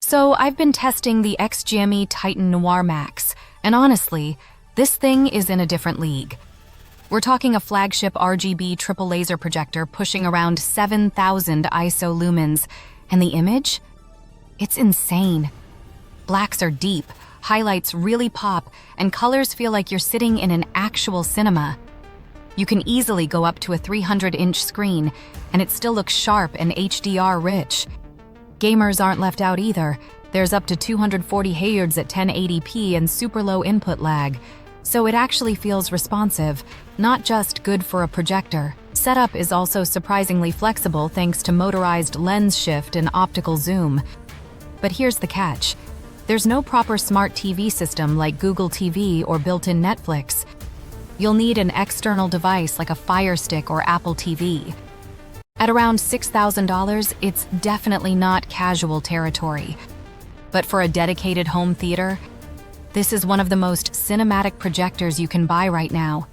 So I've been testing the XGIMI Titan Noir Max, and honestly, this thing is in a different league. We're talking a flagship RGB triple laser projector pushing around 7,000 ISO lumens, and the image? It's insane. Blacks are deep, highlights really pop, and colors feel like you're sitting in an actual cinema. You can easily go up to a 300-inch screen, and it still looks sharp and HDR-rich. Gamers aren't left out either. There's up to 240 Hz at 1080p and super low input lag, so it actually feels responsive, not just good for a projector. Setup is also surprisingly flexible thanks to motorized lens shift and optical zoom. But here's the catch. There's no proper smart TV system like Google TV or built-in Netflix. You'll need an external device like a Fire Stick or Apple TV. At around $6,000, it's definitely not casual territory. But for a dedicated home theater, this is one of the most cinematic projectors you can buy right now.